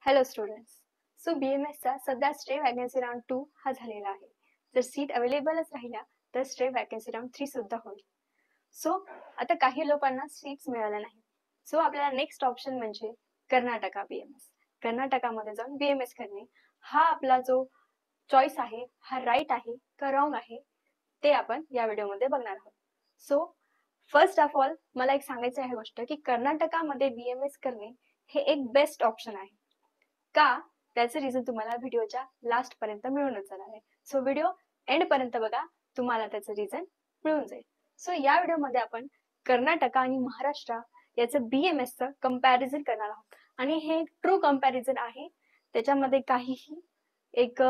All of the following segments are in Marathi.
Hello students. सो BMSचा सध्या स्टे वॅकन्सी राऊंड 2 हा झालेला आहे. जर सीट अवेलेबलच राहिल्या तर स्टे वॅकन्सी राऊंड 3 सुद्धा होईल. सो आता काही लोकांना सीट्स मिळाल्या नाही. सो आपल्याला नेक्स्ट ऑप्शन म्हणजे कर्नाटका BMS. कर्नाटकामध्ये जाऊन BMS करणे हा आपला जो चॉईस आहे हा राईट आहे का रॉंग आहे ते आपण या व्हिडिओमध्ये बघणार आहोत. सो फर्स्ट ऑफ ऑल मला एक सांगायचं आहे गोष्ट की कर्नाटकामध्ये BMS करणे हे एक बेस्ट ऑप्शन आहे. का त्याचे रिझन तुम्हाला व्हिडिओच्या लास्ट पर्यंत मिळूनच जाणार आहे. सो व्हिडिओ एंड पर्यंत बघा, तुम्हाला त्याचं रिझन मिळून जाईल. सो या व्हिडिओमध्ये आपण कर्नाटका आणि महाराष्ट्र याचं BMSचं कंपॅरिझन करणार आहोत आणि हे ट्रू कंपॅरिझन आहे. त्याच्यामध्ये काहीही एक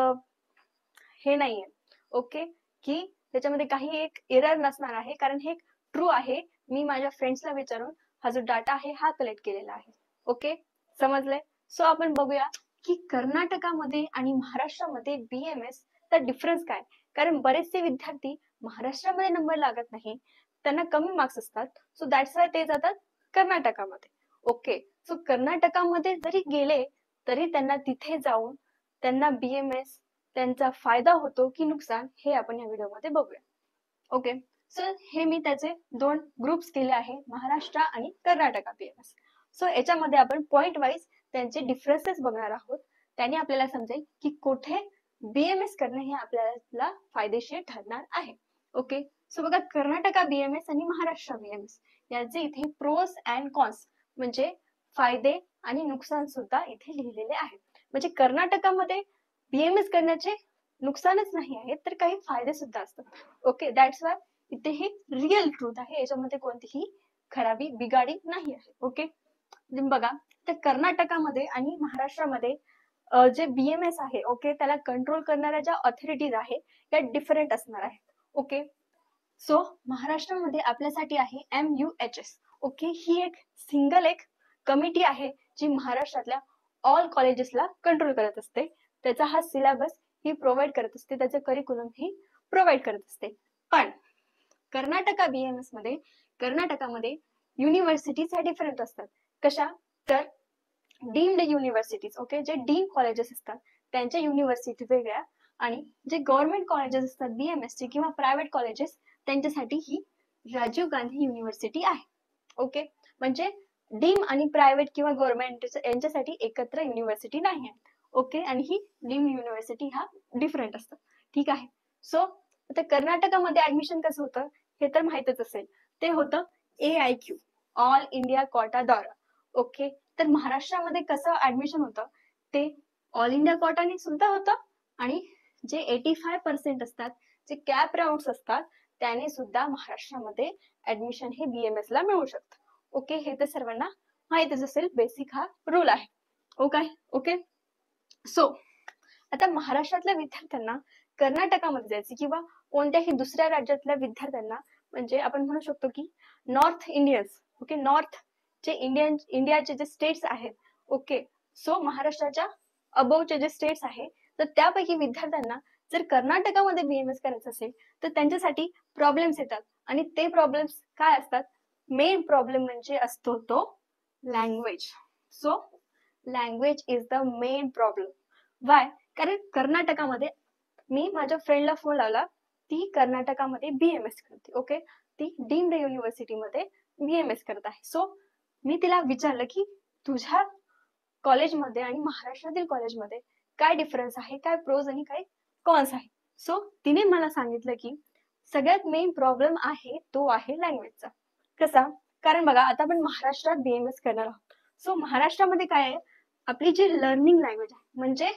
हे नाहीये ओके की त्याच्यामध्ये काही एक एरर नसणार आहे, कारण हे ट्रू आहे. मी माझ्या फ्रेंड्सला विचारून हा जो डाटा आहे हा कलेक्ट केलेला आहे. ओके, समजलंय? सो आपण बघूया की कर्नाटकामध्ये आणि महाराष्ट्रामध्ये BMS चा डिफरन्स काय. कारण बरेचसे विद्यार्थी महाराष्ट्रामध्ये नंबर लागत नाही, त्यांना कमी मार्क्स असतात. सो दॅट्स वाय ते जातात कर्नाटकामध्ये. ओके, सो कर्नाटकामध्ये जरी गेले तरी त्यांना तिथे जाऊन त्यांना BMS त्यांचा फायदा होतो की नुकसान हे आपण या व्हिडिओमध्ये बघूया. ओके, सो हे मी त्याचे दोन ग्रुप्स केले आहे, महाराष्ट्र आणि कर्नाटका BMS. सो याच्यामध्ये आपण पॉइंट वाईज त्यांचे डिफरन्सेस बघणार आहोत. त्याने आपल्याला समजेल की कुठे BMS करणे हे आपल्याला फायदेशीर ठरणार आहे. ओके, सो बघा, कर्नाटका BMS आणि महाराष्ट्र BMS यांचे इथे प्रोस अँड कॉन्स म्हणजे फायदे आणि नुकसान सुद्धा इथे लिहिलेले आहेत. म्हणजे कर्नाटकामध्ये BMS करण्याचे नुकसानच नाही आहे तर काही फायदे सुद्धा असतात. ओके, दॅट्स वाय इथे हे रिअल ट्रूथ आहे, याच्यामध्ये कोणतीही खराबी बिगाडी नाही आहे. ओके, बघा, तर कर्नाटकामध्ये आणि महाराष्ट्रामध्ये जे BMS आहे ओके त्याला कंट्रोल करणाऱ्या ज्या ऑथॉरिटीज आहे त्या डिफरंट असणार आहेत. ओके, सो महाराष्ट्रामध्ये आपल्यासाठी आहे MUHS. ओके, ही एक सिंगल एक कमिटी आहे जी महाराष्ट्रातल्या ऑल कॉलेजेसला कंट्रोल करत असते. त्याचा हा सिलेबस ही प्रोव्हाइड करत असते, त्याचे करिक्युलम ही प्रोव्हाइड करत असते. पण कर्नाटका BMS मध्ये कर्नाटकामध्ये युनिव्हर्सिटीज डिफरंट असतात. कशा तर डीम्ड युनिव्हर्सिटीज. ओके, जे डीम कॉलेजेस असतात त्यांच्या युनिव्हर्सिटी वेगळ्या आणि जे गव्हर्नमेंट कॉलेजेस असतात BMS चे किंवा प्रायव्हेट कॉलेजेस त्यांच्यासाठी ही राजीव गांधी युनिव्हर्सिटी आहे. ओके, म्हणजे डीम आणि प्रायव्हेट किंवा गव्हर्नमेंट यांच्यासाठी एकत्र युनिव्हर्सिटी नाही आहे. ओके, आणि ही डीम युनिव्हर्सिटी हा डिफरंट असतं. ठीक आहे. सो आता कर्नाटकामध्ये ऍडमिशन कसं होतं हे तर माहितच असेल. ते होतं AIQ, ऑल इंडिया कोटा द्वारा. ओके, तर महाराष्ट्रामध्ये कसं ऍडमिशन होतं ते ऑल इंडिया कोटाने सुद्धा होतं आणि जे 85% असतात, जे कॅप राऊंड्स असतात त्याने सुद्धा महाराष्ट्रामध्ये ऍडमिशन हे BMS ला मिळू शकतं. ओके, हे तर सर्वांना माहितच असेल, बेसिक हा रूल आहे. ओके, सो आता महाराष्ट्रातल्या विद्यार्थ्यांना कर्नाटकामध्ये जायचे किंवा कोणत्याही दुसऱ्या राज्यातल्या विद्यार्थ्यांना म्हणजे आपण म्हणू शकतो की नॉर्थ इंडियन्स. ओके, नॉर्थ जे इंडियाचे जे स्टेट्स आहेत. ओके, सो महाराष्ट्राच्या अबोवचे जे स्टेट्स आहे तर त्यापैकी विद्यार्थ्यांना जर कर्नाटकामध्ये BMS करायचं असेल तर त्यांच्यासाठी प्रॉब्लेम्स येतात. आणि ते प्रॉब्लेम्स काय असतात? मेन प्रॉब्लेम म्हणजे असतो तो language. So language is the main problem. Y? कारण कर्नाटकामध्ये मी माझ्या फ्रेंडला फोन लावला, ती कर्नाटकामध्ये BMS करते. ओके, ती डीम्ड युनिव्हर्सिटीमध्ये BMS करत आहे. सो मी तिला विचारलं की तुझ्या कॉलेजमध्ये आणि महाराष्ट्रातील कॉलेजमध्ये काय डिफरन्स आहे, काय प्रोज आणि काय कॉन्स आहे. सो तिने मला सांगितलं की सगळ्यात मेन प्रॉब्लेम आहे तो आहे लँग्वेजचा. कसा? कारण बघा, आता आपण महाराष्ट्रात BMS करणार आहोत. सो महाराष्ट्रामध्ये काय आहे, आपली जी लर्निंग लँग्वेज आहे म्हणजे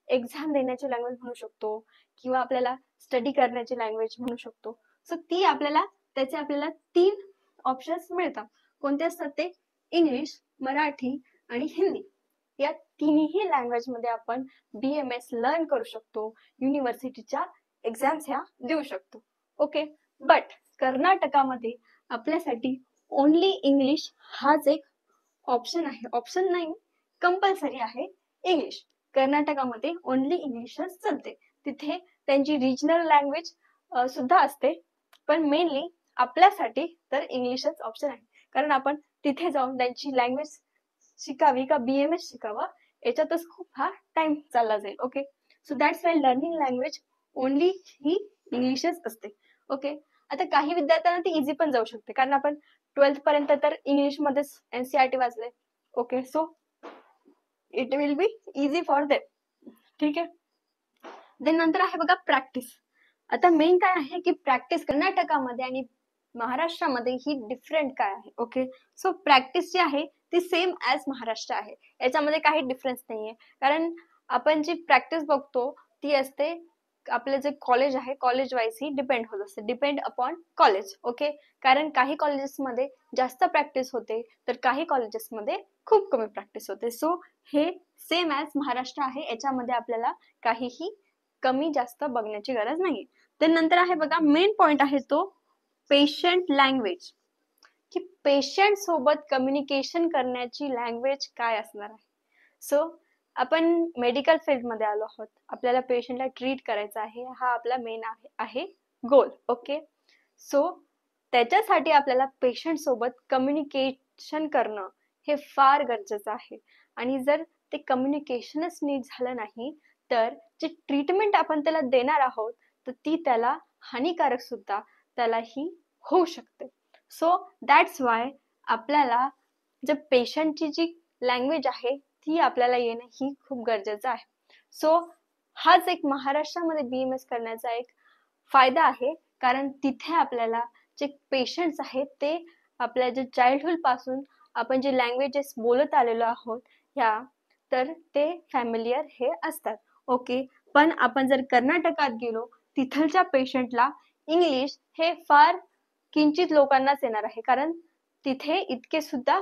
एक्झाम देण्याची लँग्वेज म्हणू शकतो किंवा आपल्याला स्टडी करण्याची लँग्वेज म्हणू शकतो. सो ती आपल्याला त्याचे आपल्याला 3 ऑप्शन्स मिळतात. कोणते असतात ते? इंग्लिश, मराठी आणि हिंदी. या तिन्ही लँग्वेज मध्ये आपण BMS लर्न करू शकतो, युनिव्हर्सिटीच्या एक्झाम्स ह्या देऊ शकतो. ओके, बट कर्नाटकामध्ये आपल्यासाठी ओनली इंग्लिश हाच एक ऑप्शन आहे. ऑप्शन नाही, कंपल्सरी आहे इंग्लिश. कर्नाटकामध्ये ओनली इंग्लिशच चालते. तिथे त्यांची रिजनल लँग्वेज सुद्धा असते, पण मेनली आपल्यासाठी तर इंग्लिशच ऑप्शन आहे. कारण आपण तिथे जाऊन त्यांची लँग्वेज शिकावी का BMS शिकावा याच्यातच खूप हा टाइम चालला जाईल. Okay, so that's why learning language only ही इंग्लिशच असते. ओके, आता काही विद्यार्थ्यांना ती इझी पण जाऊ शकते, कारण आपण 12th पर्यंत तर इंग्लिशमध्येच NCERT वाचले. Okay, so it will be easy for them. ठीक आहे. देन नंतर आहे बघा प्रॅक्टिस. आता मेन काय आहे की प्रॅक्टिस कर्नाटकामध्ये आणि महाराष्ट्रामध्ये ही डिफरंट काय आहे. ओके, सो प्रॅक्टिस जी आहे ती सेम ॲज महाराष्ट्र आहे, याच्यामध्ये काही डिफरन्स नाहीये. कारण आपण जी प्रॅक्टिस बघतो ती असते आपलं जे कॉलेज आहे कॉलेज वाईज ही डिपेंड होत असते, डिपेंड अपॉन कॉलेज. ओके, कारण काही कॉलेजेसमध्ये जास्त प्रॅक्टिस होते तर काही कॉलेजेसमध्ये खूप कमी प्रॅक्टिस होते. सो हे सेम ॲज महाराष्ट्र आहे, याच्यामध्ये आपल्याला काहीही कमी जास्त बघण्याची गरज नाही. तर नंतर आहे बघा मेन पॉइंट आहे तो पेशंट लँग्वेज, की पेशंट सोबत कम्युनिकेशन करण्याची लँग्वेज काय असणार आहे. सो आपण मेडिकल फील्डमध्ये आलो आहोत, आपल्याला पेशंटला ट्रीट करायचं आहे, हा आपला मेन आहे गोल. ओके, सो त्याच्यासाठी आपल्याला पेशंट सोबत कम्युनिकेशन करणं हे फार गरजेचं आहे. आणि जर ते कम्युनिकेशनच नीट झालं नाही तर जी ट्रीटमेंट आपण त्याला देणार आहोत तर ती त्याला हानिकारक सुद्धा त्यालाही होऊ शकते. सो दॅट्स वाय आपल्याला जे पेशंटची जी लँग्वेज आहे ती आपल्याला येणं ही खूप गरजेचं आहे. सो हाच एक महाराष्ट्रामध्ये BMS करण्याचा एक फायदा आहे, कारण तिथे आपल्याला जे पेशंट्स आहेत ते आपल्या जे चाइल्डहुड पासून आपण जे लँग्वेजेस बोलत आलेलो आहोत ह्या, तर ते फॅमिलियर हे असतात. ओके, पण आपण जर कर्नाटकात गेलो तिथलच्या पेशंटला इंग्लिश हे फार किंचित लोकांनाच येणार आहे, कारण तिथे इतके सुद्धा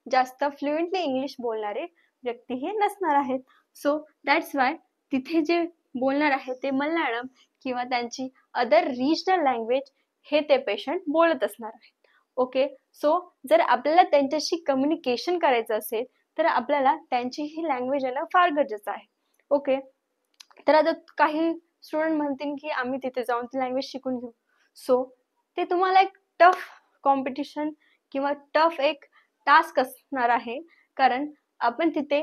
जास्त फ्लुएंटली इंग्लिश बोलणारे व्यक्ती हे नसणार आहेत. सो दॅट्स वाय तिथे जे बोलणार आहे ते मल्याळम किंवा त्यांची अदर रिजनल लँग्वेज हे ते पेशंट बोलत असणार आहेत. ओके, सो जर आपल्याला त्यांच्याशी कम्युनिकेशन करायचं असेल तर आपल्याला त्यांची ही लँग्वेज येणं फार गरजेचं आहे. ओके, तर आता काही स्टुडंट म्हणतील की आम्ही तिथे जाऊन ती लँग्वेज शिकून घेऊ. सो ते तुम्हाला एक टफ कॉम्पिटिशन किंवा टफ एक टास्क असणार आहे, कारण आपण तिथे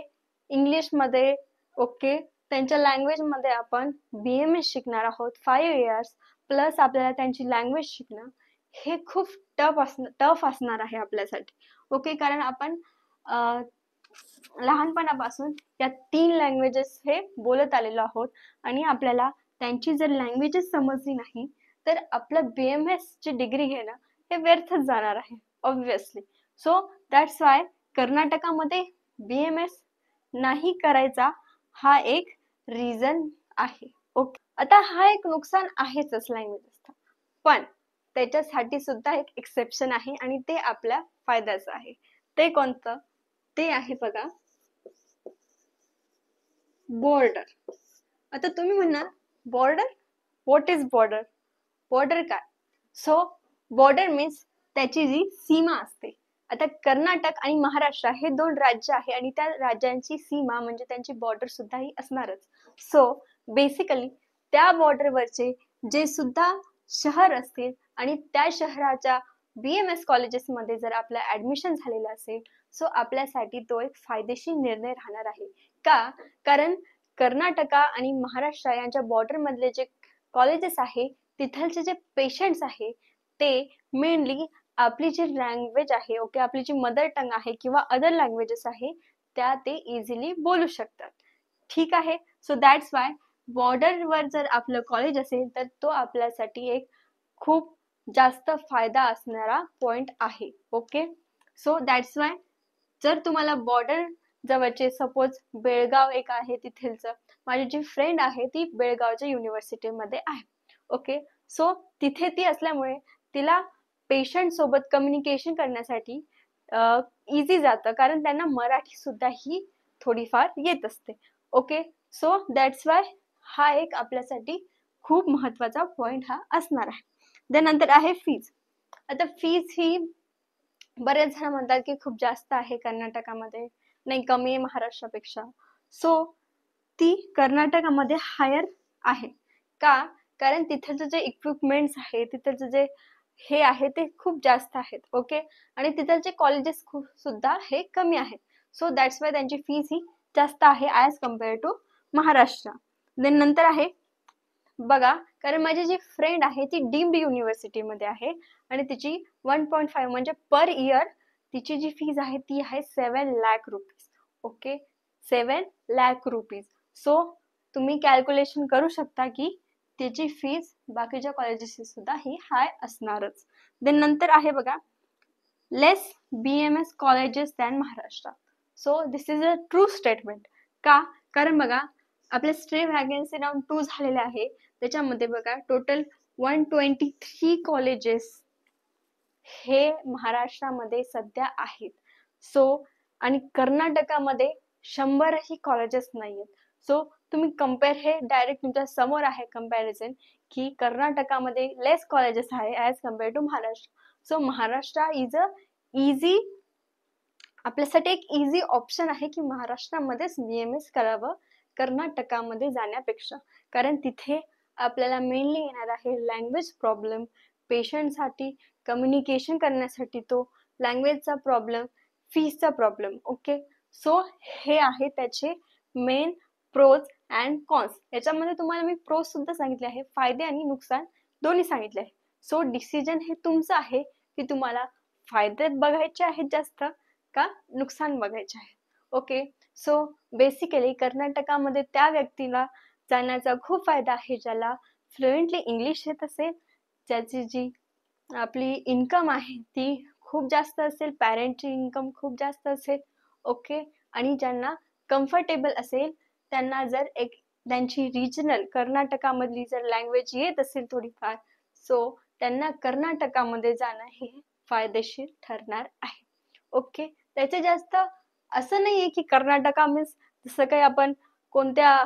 इंग्लिशमध्ये ओके त्यांच्या लँग्वेजमध्ये आपण BMS शिकणार आहोत 5 इयर्स प्लस आपल्याला त्यांची लँग्वेज शिकणं हे खूप टफ असणार आहे आपल्यासाठी. ओके, कारण आपण लहानपणापासून या 3 लँग्वेजेस हे बोलत आलेलो आहोत आणि आपल्याला त्यांची जर लँग्वेजेस समजली नाही तर आपलं BMS ची डिग्री घेणं हे व्यर्थच जाणार आहे ऑब्विसली. सो दॅट्स वाय कर्नाटकामध्ये BMS नाही करायचा हा एक रिझन आहे. ओके, आता हा एक नुकसान आहेच लँग्वेजचा, पण त्याच्यासाठी सुद्धा एक एक्सेप्शन आहे आणि ते आपल्या फायद्याचं आहे. ते कोणतं? ते आहे बघा बॉर्डर. आता तुम्ही म्हणणार border, what is border? Border काय? सो बॉर्डर मीन्स त्याची जी सीमा असते. आता कर्नाटक आणि महाराष्ट्र हे 2 राज्य आहे आणि त्या राज्यांची सीमा म्हणजे त्यांची बॉर्डर सुद्धा ही असणारच. सो बेसिकली त्या बॉर्डरवरचे जे सुद्धा शहर असतील आणि त्या शहराच्या BMS कॉलेजेसमध्ये जर आपलं ऍडमिशन झालेलं असेल सो आपल्यासाठी तो एक फायदेशीर निर्णय राहणार आहे. का? कारण कर्नाटका आणि महाराष्ट्र यांच्या बॉर्डर मधले जे कॉलेजेस आहे तिथलचे जे पेशंट्स आहे ते मेनली आपली जी लँग्वेज आहे ओके आपली जी मदर टंग आहे किंवा अदर लँग्वेजेस आहे त्या ते इझिली बोलू शकतात. ठीक आहे, सो दॅट्स वाय बॉर्डरवर जर आपलं कॉलेज असेल तर तो आपल्यासाठी एक खूप जास्त फायदा असणारा पॉइंट आहे. ओके, सो दॅट्स वाय जर तुम्हाला बॉर्डर जवळचे सपोज बेळगाव एक आहे तिथेलचं, माझी जी फ्रेंड आहे ती बेळगावच्या युनिव्हर्सिटीमध्ये आहे. ओके, सो तिथे ती असल्यामुळे तिला पेशंट सोबत कम्युनिकेशन करण्यासाठी इझी जातं, कारण त्यांना मराठी सुद्धा ही थोडीफार येत असते. ओके, सो दॅट्स वाय हा एक आपल्यासाठी खूप महत्वाचा पॉइंट हा असणार आहे. त्यानंतर आहे फीज. आता फीज ही बरेच जण म्हणतात की खूप जास्त आहे कर्नाटकामध्ये, नाही कमी आहे महाराष्ट्रापेक्षा. सो ती कर्नाटकामध्ये हायर आहे. का? कारण तिथलचं जे इक्विपमेंट्स आहे तिथलचं जे हे आहे ते खूप जास्त आहेत. ओके, आणि तिथलचे कॉलेजेस खूप सुद्धा हे कमी आहेत. सो दॅट्स वाय त्यांची फीज ही जास्त आहे as compare to Maharashtra. Then नंतर आहे बघा, कारण माझी जी फ्रेंड आहे ती डीम्ड युनिव्हर्सिटीमध्ये आहे आणि तिची 1.5 म्हणजे पर इयर तिची जी फीज आहे ती आहे 7 lakh rupees. Okay, 7 lakh rupees. So तुम्ही कॅल्क्युलेशन करू शकता की त्याची फीज बाकीच्या कॉलेजेस सुद्धा ही हाय असणारच. देन नंतर आहे बघा, लेस BMS colleges than Maharashtra. So this is a true statement. का? कारण बघा, आपले स्ट्रे वॅकन्सी राऊंड 2 झालेले आहे, त्याच्यामध्ये बघा टोटल 123 कॉलेजेस हे महाराष्ट्रामध्ये सध्या आहेत. सो आणि कर्नाटकामध्ये 100ही कॉलेजेस नाही आहेत. सो तुम्ही कम्पेअर, हे डायरेक्ट तुमच्या समोर आहे कम्पॅरिझन, की कर्नाटकामध्ये लेस कॉलेजेस आहे as compare to Maharashtra. So Maharashtra is a easy, आपल्यासाठी एक इझी ऑप्शन आहे की महाराष्ट्रामध्येच BMS करावं कर्नाटकामध्ये जाण्यापेक्षा. कारण तिथे आपल्याला मेनली येणार आहे लँग्वेज प्रॉब्लेम, पेशंटसाठी कम्युनिकेशन करण्यासाठी तो लँग्वेजचा प्रॉब्लेम, फीजचा प्रॉब्लेम. ओके, सो हे आहे त्याचे मेन प्रोज अँड कॉन्स. याच्यामध्ये तुम्हाला मी प्रोज सुद्धा सांगितले आहे, फायदे आणि नुकसान दोन्ही सांगितले आहे. सो डिसिजन हे तुमचं आहे की तुम्हाला फायदे बघायचे आहेत जास्त का नुकसान बघायचे आहे. ओके, सो बेसिकली कर्नाटकामध्ये त्या व्यक्तीला जाण्याचा खूप फायदा आहे ज्याला फ्लुएंटली इंग्लिश येत असेल, ज्याची जी आपली इन्कम आहे ती खूप जास्त असेल, पॅरेंटची इन्कम खूप जास्त असेल. ओके, आणि ज्यांना कम्फर्टेबल असेल, त्यांना जर एक त्यांची रिजनल कर्नाटकामधली जर लँग्वेज येत असेल थोडीफार, सो त्यांना कर्नाटकामध्ये जाणं हे फायदेशीर ठरणार आहे. ओके, त्याचे जास्त असं नाहीये की कर्नाटका मीन्स जसं काही आपण कोणत्या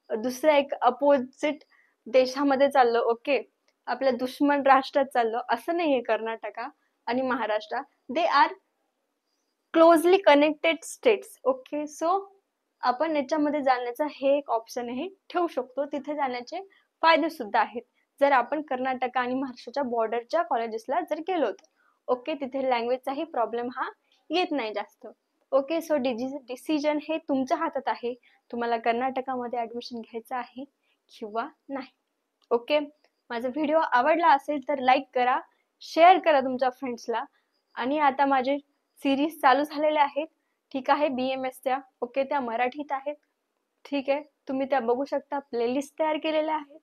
दुसऱ्या एक अपोजिट देशामध्ये चाललो, ओके, आपल्या दुश्मन राष्ट्रात चाललो, असं नाहीये. कर्नाटका आणि Maharashtra they are closely connected states. Okay, so आपण याच्यामध्ये जाण्याचा हे एक ऑप्शन हे ठेवू शकतो. तिथे जाण्याचे फायदे सुद्धा आहेत जर आपण कर्नाटक आणि महाराष्ट्राच्या बॉर्डरच्या कॉलेजेसला जर गेलो तर. ओके, तिथे लँग्वेजचाही प्रॉब्लेम हा येत नाही जास्त. ओके, सो डिसिजन हे तुमच्या हातात आहे, तुम्हाला कर्नाटकामध्ये ऍडमिशन घ्यायचं आहे किंवा नाही. ओके, माझा व्हिडिओ आवडला असेल तर लाईक करा, शेअर करा तुमच्या फ्रेंड्सला. आणि आता माझे सिरीज चालू झालेले आहेत, ठीक आहे, BMSच्या. ओके, त्या मराठीत आहेत, ठीक आहे, तुम्ही त्या बघू शकता. प्लेलिस्ट तयार केलेल्या आहेत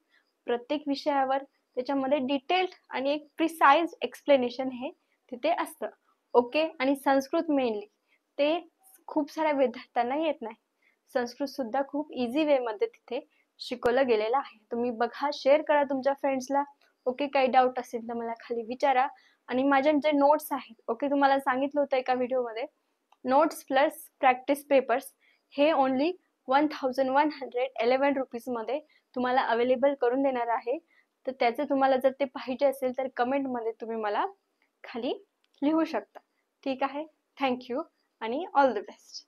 प्रत्येक विषयावर, त्याच्यामध्ये डिटेल्ड आणि एक प्रिसाइज एक्सप्लेनेशन हे तिथे असतं. ओके, आणि संस्कृत मेनली ते खूप साऱ्या विद्यार्थ्यांना येत नाही. संस्कृत सुद्धा खूप इझी वे मध्ये तिथे शिकवलं गेलेलं आहे. तुम्ही बघा, शेअर करा तुमच्या फ्रेंड्सला. ओके, काही डाऊट असेल तर मला खाली विचारा. आणि माझे जे नोट्स आहेत, ओके, तुम्हाला सांगितलं होतं एका व्हिडिओमध्ये, नोट्स प्लस प्रॅक्टिस पेपर्स हे ओनली 1111 रुपीजमध्ये तुम्हाला अवेलेबल करून देणार आहे. तर त्याचे तुम्हाला जर ते पाहिजे असेल तर कमेंटमध्ये तुम्ही मला खाली लिहू शकता. ठीक आहे, थँक्यू आणि ऑल द बेस्ट.